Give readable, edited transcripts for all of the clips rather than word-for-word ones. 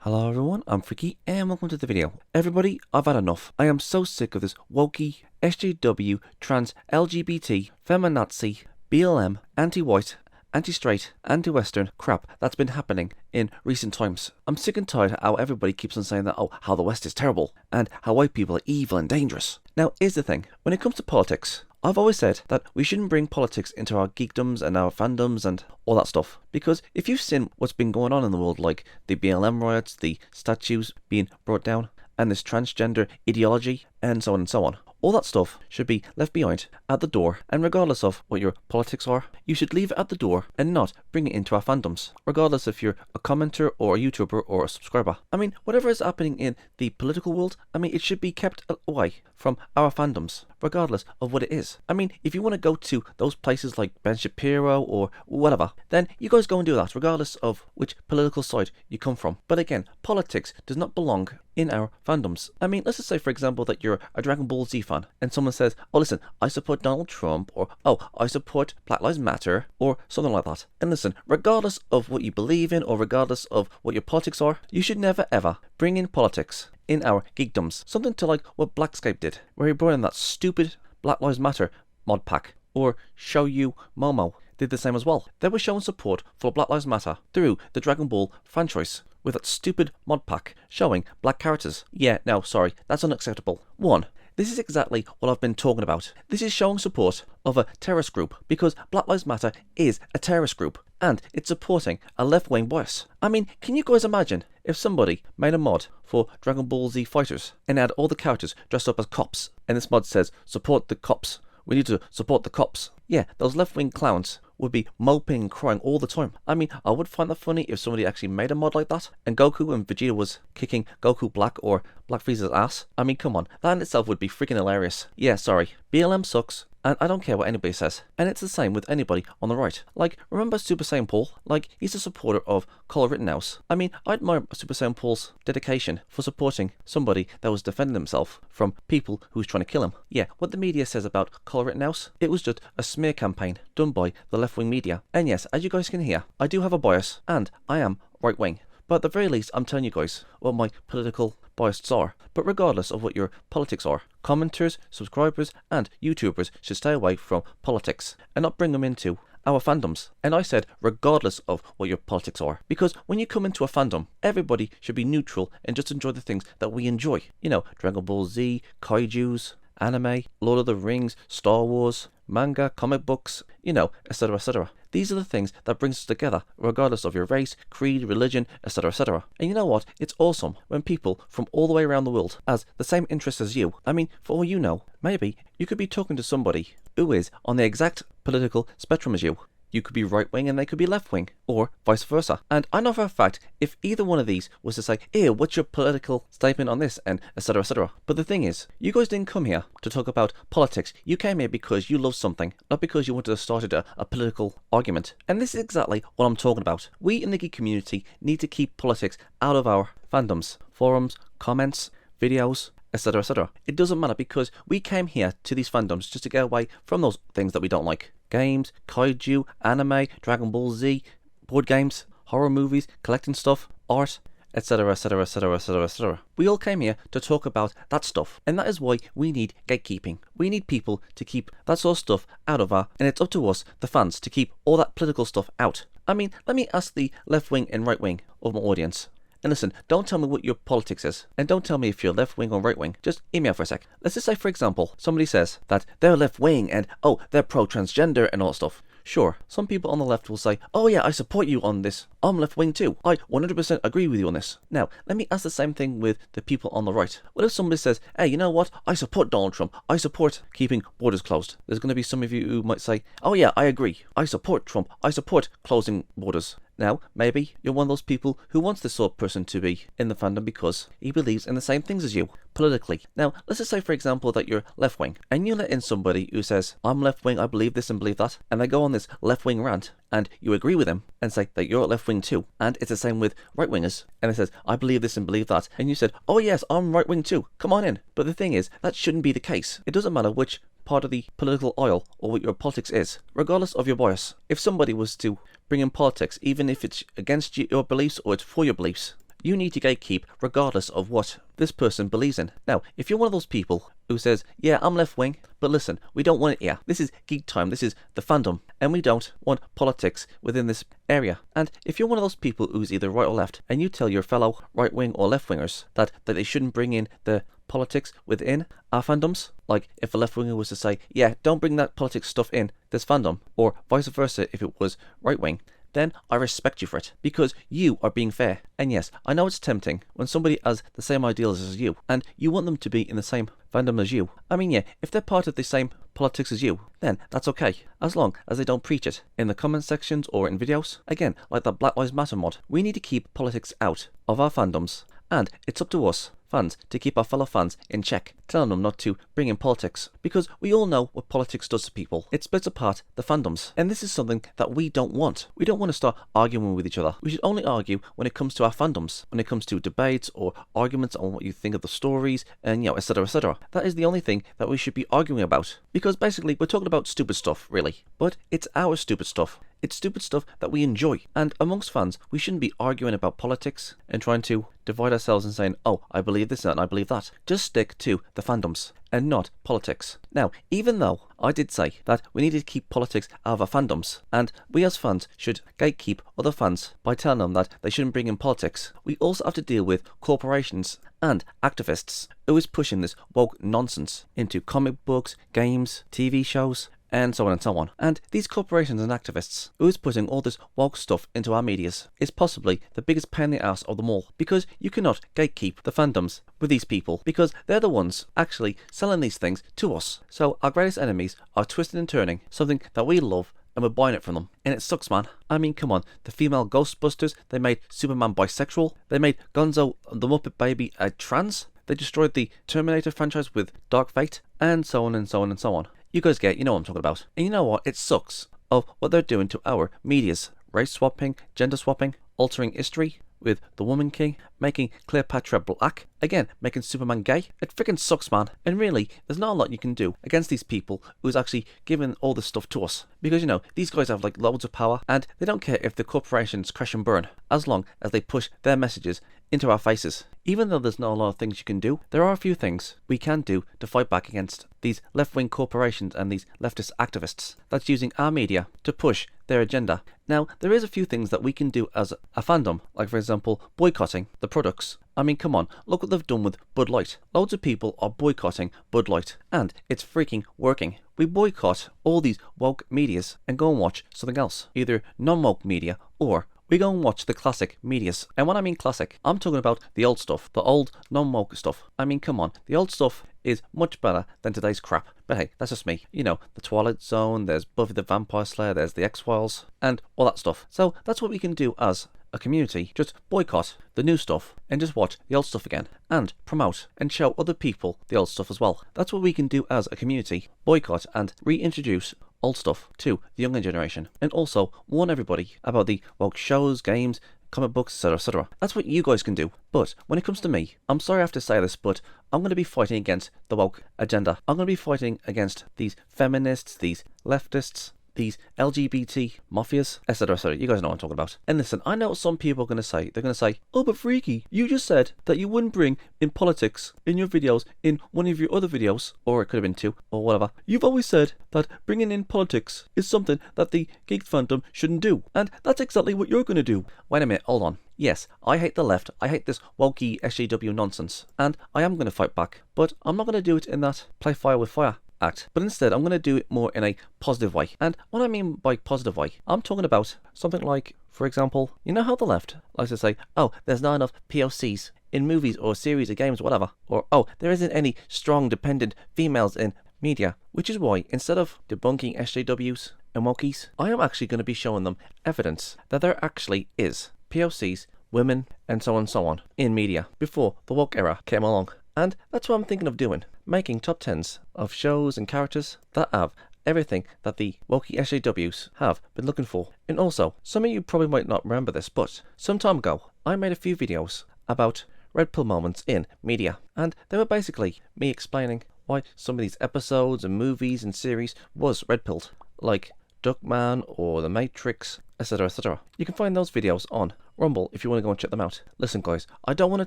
Hello everyone, I'm Freaky and welcome to the video. Everybody, I've had enough. I am so sick of this wokie, SJW, trans, LGBT, feminazi, BLM, anti-white, anti-straight, anti-western crap that's been happening in recent times. I'm sick and tired how everybody keeps on saying that, how the West is terrible and how white people are evil and dangerous. Now, here's the thing. When it comes to politics, I've always said that we shouldn't bring politics into our geekdoms and our fandoms and all that stuff. Because if you've seen what's been going on in the world, like the BLM riots, the statues being brought down, and this transgender ideology, and so on and so on, all that stuff should be left behind at the door, and regardless of what your politics are, you should leave it at the door and not bring it into our fandoms, regardless if you're a commenter or a YouTuber or a subscriber. I mean, whatever is happening in the political world, it should be kept away from our fandoms, regardless of what it is. If you want to go to those places like Ben Shapiro or whatever, then you guys go and do that, regardless of which political side you come from. But again, politics does not belong in our fandoms. Let's just say, for example, that you're a Dragon Ball Z fan, and someone says, oh listen, I support Donald Trump, or oh, I support Black Lives Matter, or something like that. And listen, regardless of what you believe in, or regardless of what your politics are, you should never ever bring in politics in our geekdoms. Something to like what Blackscape did, where he brought in that stupid Black Lives Matter mod pack, or Show You Momo did the same as well. They were showing support for Black Lives Matter through the Dragon Ball franchise with that stupid mod pack showing black characters. Yeah, no, sorry, that's unacceptable. 1. This is exactly what I've been talking about. This is showing support of a terrorist group, because Black Lives Matter is a terrorist group, and it's supporting a left-wing bias. Can you guys imagine if somebody made a mod for Dragon Ball Z Fighters and had all the characters dressed up as cops, and this mod says, support the cops, we need to support the cops? Yeah, those left-wing clowns would be moping and crying all the time. I would find that funny if somebody actually made a mod like that, and Goku and Vegeta was kicking Goku Black or Black Frieza's ass. Come on, that in itself would be freaking hilarious. Yeah, sorry, BLM sucks, and I don't care what anybody says. And it's the same with anybody on the right. Like, remember Super Saiyan Paul? Like, he's a supporter of Cole Rittenhouse. I admire Super Saiyan Paul's dedication for supporting somebody that was defending himself from people who was trying to kill him. Yeah, what the media says about Cole Rittenhouse, it was just a smear campaign done by the left-wing media. And yes, as you guys can hear, I do have a bias, and I am right-wing. But at the very least, I'm telling you guys what my political biases are. But regardless of what your politics are, commenters, subscribers, and YouTubers should stay away from politics and not bring them into our fandoms. And I said regardless of what your politics are, because when you come into a fandom, everybody should be neutral and just enjoy the things that we enjoy. Dragon Ball Z, kaijus, anime, Lord of the Rings, Star Wars, manga, comic books, etc, etc. These are the things that brings us together, regardless of your race, creed, religion, etc, etc. And you know what? It's awesome when people from all the way around the world has the same interests as you. For all you know, maybe you could be talking to somebody who is on the exact political spectrum as you. You could be right-wing and they could be left-wing, or vice versa. And I know for a fact, if either one of these was to say, ew, what's your political statement on this, and etc, etc. But the thing is, you guys didn't come here to talk about politics. You came here because you love something, not because you wanted to start a political argument. And this is exactly what I'm talking about. We in the geek community need to keep politics out of our fandoms, forums, comments, videos, etc, etc. It doesn't matter, because we came here to these fandoms just to get away from those things that we don't like. Games, kaiju, anime, Dragon Ball Z, board games, horror movies, collecting stuff, art, etc, etc, etc, etc, etc. We all came here to talk about that stuff, and that is why we need gatekeeping. We need people to keep that sort of stuff out of our, and it's up to us, the fans, to keep all that political stuff out. Let me ask the left wing and right wing of my audience. And listen, don't tell me what your politics is, and don't tell me if you're left-wing or right-wing. Just hear me out for a sec. Let's just say, for example, somebody says that they're left-wing and, oh, they're pro-transgender and all that stuff. Sure, some people on the left will say, oh yeah, I support you on this. I'm left-wing too. I 100% agree with you on this. Now, let me ask the same thing with the people on the right. What if somebody says, hey, you know what? I support Donald Trump. I support keeping borders closed. There's going to be some of you who might say, oh yeah, I agree. I support Trump. I support closing borders. Now, maybe you're one of those people who wants this sort of person to be in the fandom because he believes in the same things as you, politically. Now, let's just say, for example, that you're left-wing, and you let in somebody who says, I'm left-wing, I believe this and believe that, and they go on this left-wing rant, and you agree with them, and say that you're left-wing too, and it's the same with right-wingers, and it says, I believe this and believe that, and you said, oh yes, I'm right-wing too, come on in. But the thing is, that shouldn't be the case. It doesn't matter which part of the political aisle or what your politics is, regardless of your bias. If somebody was to bring in politics, even if it's against your beliefs or it's for your beliefs, You need to gatekeep regardless of what this person believes in. Now, if you're one of those people who says, yeah, I'm left wing, but listen, we don't want it here. This is geek time, this is the fandom, and we don't want politics within this area. And if you're one of those people who's either right or left, and you tell your fellow right wing or left wingers that they shouldn't bring in the politics within our fandoms, like if a left winger was to say, yeah, don't bring that politics stuff in this fandom, or vice versa if it was right wing, then I respect you for it, because you are being fair. And yes, I know it's tempting when somebody has the same ideals as you, and you want them to be in the same fandom as you. I mean, yeah, if they're part of the same politics as you, then that's okay, as long as they don't preach it in the comment sections or in videos. Again, like that Black Lives Matter mod, we need to keep politics out of our fandoms, and it's up to us fans to keep our fellow fans in check, telling them not to bring in politics, because we all know what politics does to people. It splits apart the fandoms, and this is something that we don't want. We don't want to start arguing with each other. We should only argue when it comes to our fandoms, when it comes to debates or arguments on what you think of the stories, and etc, etc. That is the only thing that we should be arguing about, because basically we're talking about stupid stuff, really, but it's our stupid stuff. It's stupid stuff that we enjoy, and amongst fans, we shouldn't be arguing about politics and trying to divide ourselves and saying, oh, I believe this and I believe that. Just stick to the fandoms and not politics. Now, even though I did say that we needed to keep politics out of our fandoms, and we as fans should gatekeep other fans by telling them that they shouldn't bring in politics, we also have to deal with corporations and activists who is pushing this woke nonsense into comic books, games, TV shows, and so on and so on. And these corporations and activists who is putting all this woke stuff into our medias is possibly the biggest pain in the ass of them all, because you cannot gatekeep the fandoms with these people, because they're the ones actually selling these things to us. So our greatest enemies are twisting and turning something that we love, and we're buying it from them. And it sucks, man. I mean, come on. The female Ghostbusters, they made Superman bisexual. They made Gonzo the Muppet Baby a trans. They destroyed the Terminator franchise with Dark Fate, and so on and so on and so on. You guys you know what I'm talking about. And you know what? It sucks of what they're doing to our medias. Race swapping, gender swapping, altering history with the Woman King, making Cleopatra black, again, making Superman gay. It freaking sucks, man. And really, there's not a lot you can do against these people who's actually giving all this stuff to us. Because, you know, these guys have like loads of power, and they don't care if the corporations crash and burn, as long as they push their messages into our faces. Even though there's not a lot of things you can do, there are a few things we can do to fight back against these left-wing corporations and these leftist activists that's using our media to push their agenda. Now, there is a few things that we can do as a fandom, like for example, boycotting the products. I mean, come on, look what they've done with Bud Light. Loads of people are boycotting Bud Light, and it's freaking working. We boycott all these woke medias and go and watch something else, either non-woke media or we go and watch the classic medias. And when I mean classic, I'm talking about the old stuff, the old non-woke stuff. I mean, come on, the old stuff is much better than today's crap. But hey, that's just me. You know, the Twilight Zone, there's Buffy the Vampire Slayer, there's the X-Files, and all that stuff. So that's what we can do as a community. Just boycott the new stuff and just watch the old stuff again, and promote and show other people the old stuff as well. That's what we can do as a community. Boycott and reintroduce old stuff to the younger generation, and also warn everybody about the woke shows, games, comic books, etc, etc. That's what you guys can do. But when it comes to me, I'm sorry I have to say this, but I'm going to be fighting against the woke agenda. I'm going to be fighting against these feminists, these leftists, these LGBT mafias, etc, etc. You guys know what I'm talking about. And listen, I know what some people are going to say. They're going to say, oh, but Freaky, you just said that you wouldn't bring in politics in your videos in one of your other videos, or it could have been two, or whatever. You've always said that bringing in politics is something that the geek fandom shouldn't do, and that's exactly what you're going to do. Wait a minute, hold on. Yes, I hate the left, I hate this wokie SJW nonsense, and I am going to fight back, but I'm not going to do it in that play fire with fire act, but instead I'm going to do it more in a positive way. And what I mean by positive way, I'm talking about something like, for example, you know how the left likes to say, oh, there's not enough POCs in movies or series or games or whatever, or oh, there isn't any strong dependent females in media, which is why instead of debunking SJWs and wokies, I am actually going to be showing them evidence that there actually is POCs, women, and so on in media before the woke era came along. And that's what I'm thinking of doing, making top 10s of shows and characters that have everything that the wokie SJWs have been looking for. And also, some of you probably might not remember this, but some time ago, I made a few videos about red pill moments in media, and they were basically me explaining why some of these episodes and movies and series was red pilled, like Duckman or The Matrix, etc, etc. You can find those videos on Rumble if you want to go and check them out. Listen guys, I don't want to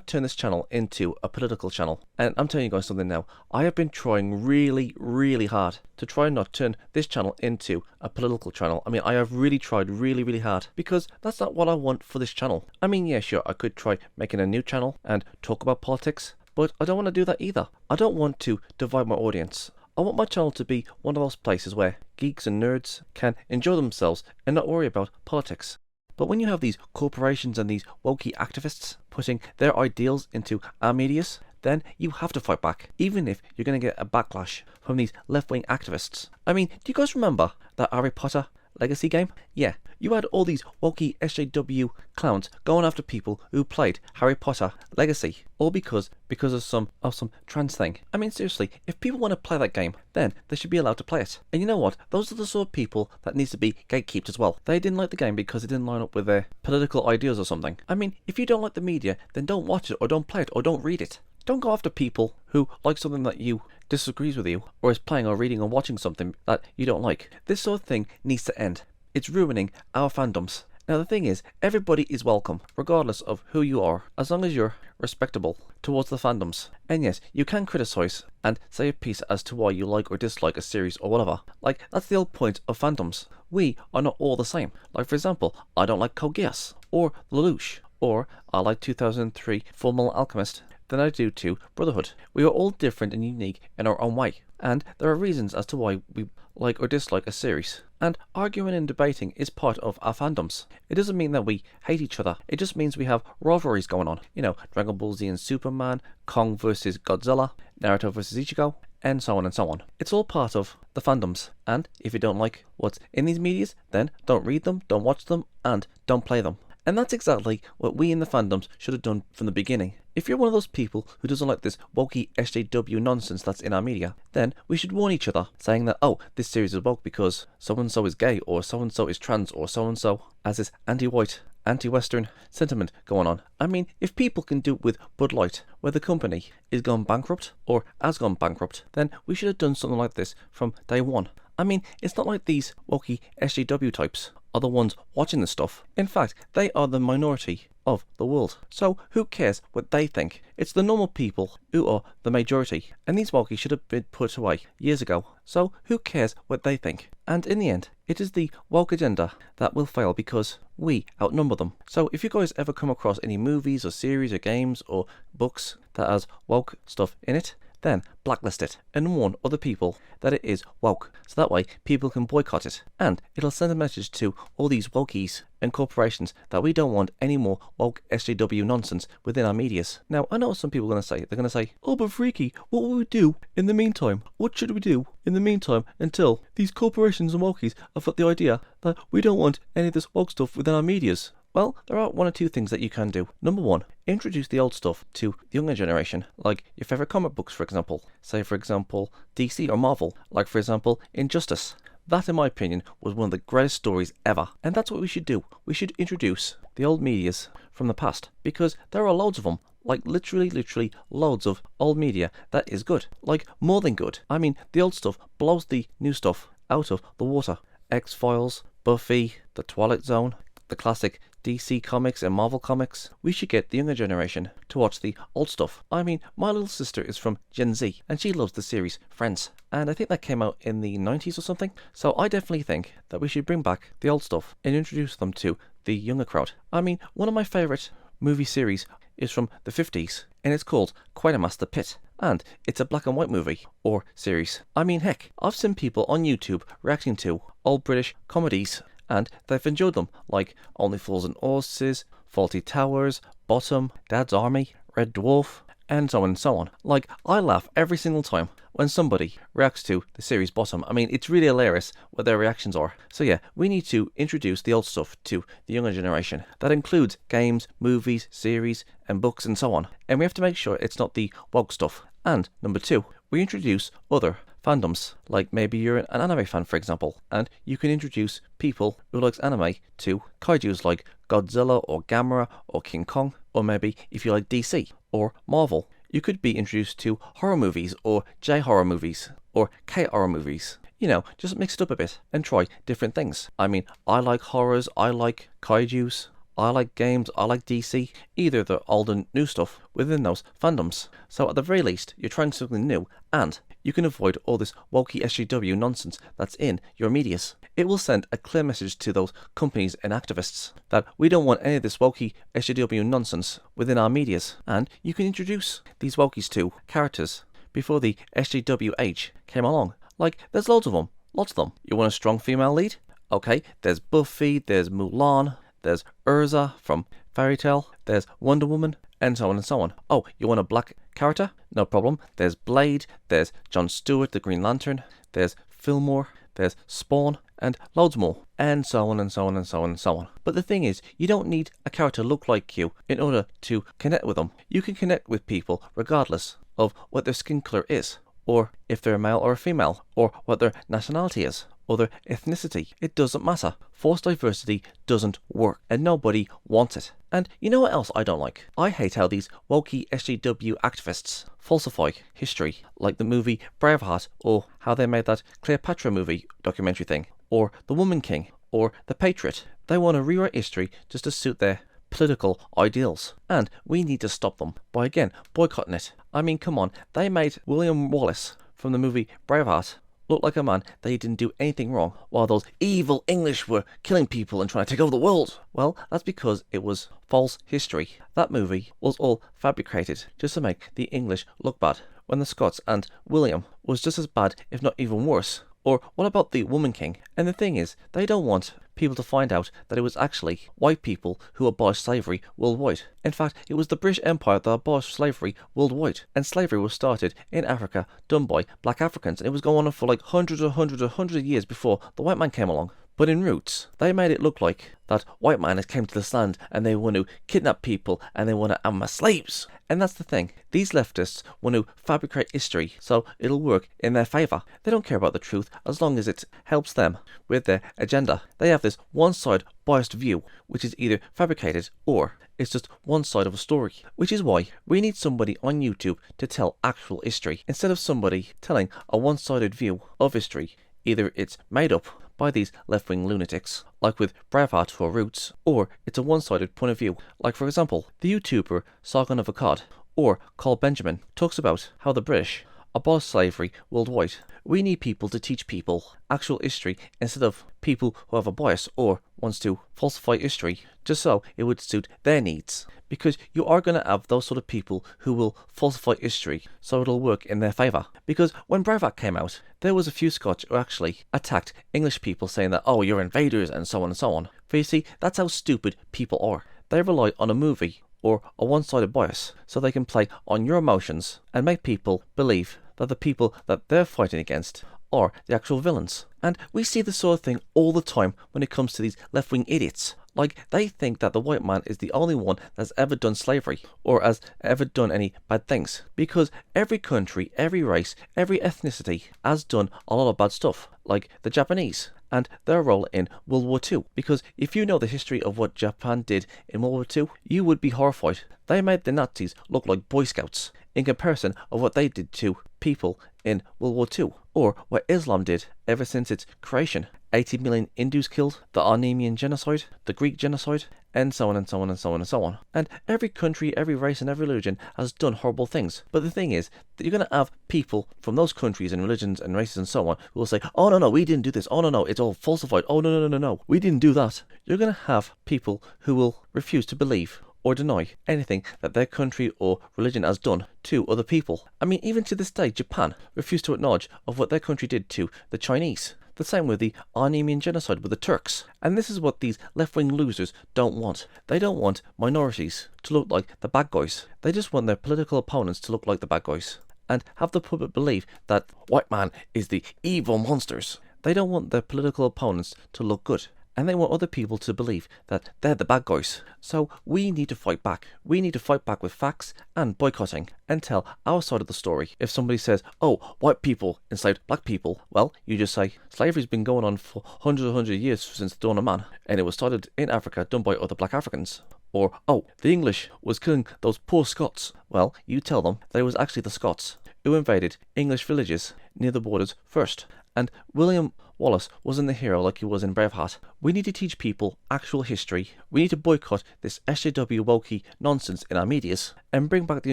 turn this channel into a political channel, and I'm telling you guys something now. I have been trying really hard to try and not turn this channel into a political channel. I mean, I have really tried really hard, because that's not what I want for this channel. I mean, yeah, sure, I could try making a new channel and talk about politics, but I don't want to do that either. I don't want to divide my audience. I want my channel to be one of those places where geeks and nerds can enjoy themselves and not worry about politics. But when you have these corporations and these wokie activists putting their ideals into our medias, then you have to fight back, even if you're going to get a backlash from these left-wing activists. I mean, do you guys remember that Harry Potter Legacy game? Yeah, you had all these wokie SJW clowns going after people who played Harry Potter Legacy, all because of some trans thing. I mean, seriously, if people want to play that game, then they should be allowed to play it. And you know what? Those are the sort of people that needs to be gatekept as well. They didn't like the game because it didn't line up with their political ideas or something. I mean, if you don't like the media, then don't watch it or don't play it or don't read it. Don't go after people who like something that you disagrees with you, or is playing or reading or watching something that you don't like. This sort of thing needs to end. It's ruining our fandoms. Now the thing is, everybody is welcome, regardless of who you are, as long as you're respectable towards the fandoms. And yes, you can criticize and say a piece as to why you like or dislike a series or whatever. Like, that's the whole point of fandoms. We are not all the same. Like, for example, I don't like Code Geass, or Lelouch, or I like 2003 Fullmetal Alchemist than I do to Brotherhood. We are all different and unique in our own way, and there are reasons as to why we like or dislike a series. And arguing and debating is part of our fandoms. It doesn't mean that we hate each other, it just means we have rivalries going on. You know, Dragon Ball Z and Superman, Kong versus Godzilla, Naruto versus Ichigo, and so on and so on. It's all part of the fandoms, and if you don't like what's in these medias, then don't read them, don't watch them, and don't play them. And that's exactly what we in the fandoms should have done from the beginning. If you're one of those people who doesn't like this wokie SJW nonsense that's in our media, then we should warn each other, saying that, oh, this series is woke because so-and-so is gay, or so-and-so is trans, or so-and-so has this anti-white, anti-Western sentiment going on. I mean, if people can do it with Bud Light, where the company is gone bankrupt, or has gone bankrupt, then we should have done something like this from day one. I mean, it's not like these wokie SJW types are the ones watching this stuff. In fact, they are the minority of the world. So who cares what they think? It's the normal people who are the majority, and these wokies should have been put away years ago. So who cares what they think? And in the end, it is the woke agenda that will fail because we outnumber them. So if you guys ever come across any movies or series or games or books that has woke stuff in it, then blacklist it and warn other people that it is woke, so that way people can boycott it, and it'll send a message to all these wokies and corporations that we don't want any more woke SJW nonsense within our medias. Now, I know what some people are going to say. They're going to say, oh, but Freaky, what will we do in the meantime? What should we do in the meantime until these corporations and wokies have got the idea that we don't want any of this woke stuff within our medias? Well, there are one or two things that you can do. Number one, introduce the old stuff to the younger generation, like your favourite comic books, for example. Say, for example, DC or Marvel, like, for example, Injustice. That, in my opinion, was one of the greatest stories ever. And that's what we should do. We should introduce the old medias from the past, because there are loads of them. Like, literally loads of old media that is good. Like, more than good. I mean, the old stuff blows the new stuff out of the water. X-Files, Buffy, The Twilight Zone, the classic DC comics and Marvel comics. We should get the younger generation to watch the old stuff. I mean, my little sister is from Gen Z, and she loves the series Friends, and I think that came out in the 90s or something. So I definitely think that we should bring back the old stuff and introduce them to the younger crowd. I mean, one of my favourite movie series is from the 50s, and it's called Quatermass the Pit, and it's a black and white movie, or series. I mean, heck, I've seen people on YouTube reacting to old British comedies, and they've enjoyed them, like Only Fools and Horses, Faulty Towers, Bottom, Dad's Army, Red Dwarf, and so on and so on. Like, I laugh every single time when somebody reacts to the series Bottom. I mean, it's really hilarious what their reactions are. So yeah, we need to introduce the old stuff to the younger generation. That includes games, movies, series, and books, and so on. And we have to make sure it's not the woke stuff. And number two, we introduce other fandoms, like maybe you're an anime fan, for example, and you can introduce people who likes anime to kaijus like Godzilla or Gamera or King Kong, or maybe if you like DC or Marvel, you could be introduced to horror movies or J-horror movies or K-horror movies. You know, just mix it up a bit and try different things. I mean, I like horrors, I like kaijus, I like games, I like DC, either the old and new stuff within those fandoms. So at the very least, you're trying something new, and you can avoid all this wokie SJW nonsense that's in your medias. It will send a clear message to those companies and activists that we don't want any of this wokie SJW nonsense within our medias, and you can introduce these wokies to characters before the SJWH came along. Like, there's loads of them. Lots of them. You want a strong female lead? Okay, there's Buffy, there's Mulan, there's Urza from Fairy Tail, there's Wonder Woman, and so on and so on. Oh, you want a black character? No problem. There's Blade, there's Jon Stewart, the Green Lantern, there's Fillmore, there's Spawn, and loads more, and so on and so on and so on and so on. But the thing is, you don't need a character to look like you in order to connect with them. You can connect with people regardless of what their skin color is, or if they're a male or a female, or what their nationality is, or their ethnicity. It doesn't matter. Forced diversity doesn't work, and nobody wants it. And you know what else I don't like? I hate how these wokie SJW activists falsify history, like the movie Braveheart, or how they made that Cleopatra movie documentary thing, or The Woman King, or The Patriot. They want to rewrite history just to suit their political ideals, and we need to stop them by, again, boycotting it. I mean, come on, they made William Wallace from the movie Braveheart look like a man that he didn't do anything wrong, while those evil English were killing people and trying to take over the world. Well, that's because it was false history. That movie was all fabricated just to make the English look bad, when the Scots and William was just as bad, if not even worse. Or what about the Woman King? And the thing is, they don't want people to find out that it was actually white people who abolished slavery worldwide. In fact, it was the British Empire that abolished slavery worldwide. And slavery was started in Africa, done by black Africans, and it was going on for like hundreds of years before the white man came along. But in roots, they made it look like that white man has came to this land and they want to kidnap people and they want to have them as slaves. And that's the thing. These leftists want to fabricate history so it'll work in their favour. They don't care about the truth as long as it helps them with their agenda. They have this one-side biased view, which is either fabricated or it's just one side of a story. Which is why we need somebody on YouTube to tell actual history, instead of somebody telling a one-sided view of history. Either it's made up by these left-wing lunatics, like with Braveheart for Roots, or it's a one-sided point of view, like for example, the YouTuber Sargon of Akkad, or Carl Benjamin, talks about how the British abolished slavery worldwide. We need people to teach people actual history instead of people who have a bias or wants to falsify history just so it would suit their needs. Because you are going to have those sort of people who will falsify history so it'll work in their favour. Because when Braveheart came out, there was a few Scotch who actually attacked English people, saying that, oh, you're invaders and so on and so on. For you see, that's how stupid people are. They rely on a movie or a one-sided bias so they can play on your emotions and make people believe that the people that they're fighting against are the actual villains. And we see this sort of thing all the time when it comes to these left-wing idiots. Like, they think that the white man is the only one that's ever done slavery, or has ever done any bad things. Because every country, every race, every ethnicity has done a lot of bad stuff, like the Japanese and their role in World War II. Because if you know the history of what Japan did in World War II, you would be horrified. They made the Nazis look like Boy Scouts in comparison of what they did to people in World War II, or what Islam did ever since its creation. 80 million Hindus killed, the Armenian genocide, the Greek genocide, and so on and so on and so on and so on. And every country, every race and every religion has done horrible things. But the thing is that you're going to have people from those countries and religions and races and so on who will say, oh no, we didn't do this. Oh no, it's all falsified. Oh no, we didn't do that. You're going to have people who will refuse to believe or deny anything that their country or religion has done to other people. I mean, even to this day, Japan refused to acknowledge of what their country did to the Chinese. The same with the Armenian genocide with the Turks. And this is what these left-wing losers don't want. They don't want minorities to look like the bad guys. They just want their political opponents to look like the bad guys and have the public believe that white man is the evil monsters. They don't want their political opponents to look good. And they want other people to believe that they're the bad guys. So we need to fight back. We need to fight back with facts and boycotting and tell our side of the story. If somebody says, oh, white people enslaved black people, well, you just say, slavery's been going on for hundreds of years since the dawn of man, and it was started in Africa, done by other black Africans. Or, oh, the English was killing those poor Scots. Well, you tell them that it was actually the Scots who invaded English villages near the borders first. And William Wallace wasn't the hero like he was in Braveheart. We need to teach people actual history. We need to boycott this SJW wokie nonsense in our medias and bring back the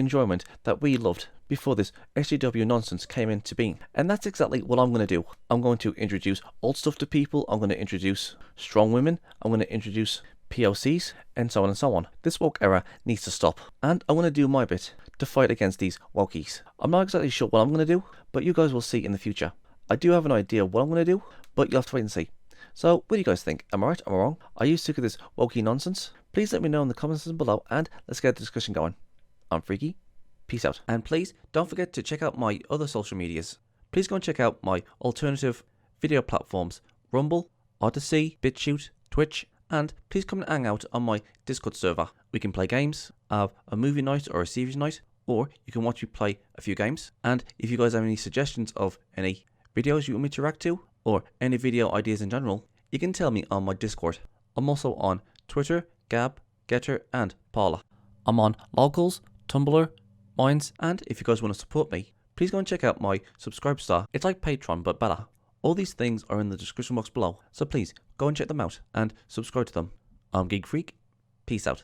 enjoyment that we loved before this SJW nonsense came into being. And that's exactly what I'm going to do. I'm going to introduce old stuff to people. I'm going to introduce strong women. I'm going to introduce POCs, and so on and so on. This woke era needs to stop, and I'm going to do my bit to fight against these wokies. I'm not exactly sure what I'm going to do, but you guys will see in the future. I do have an idea what I'm going to do, but you'll have to wait and see. So, what do you guys think? Am I right? Am I wrong? Are you sick of this wokie nonsense? Please let me know in the comments section below, and let's get the discussion going. I'm Freaky. Peace out. And please don't forget to check out my other social medias. Please go and check out my alternative video platforms: Rumble, Odyssey, BitChute, Twitch, and please come and hang out on my Discord server. We can play games, have a movie night or a series night, or you can watch me play a few games. And if you guys have any suggestions of any videos you want me to react to, or any video ideas in general, you can tell me on my Discord. I'm also on Twitter, Gab, Getter, and Paula. I'm on Locals, Tumblr, Minds, and if you guys want to support me, please go and check out my Subscribe Star. It's like Patreon, but better. All these things are in the description box below, so please go and check them out and subscribe to them. I'm Geek Freak. Peace out.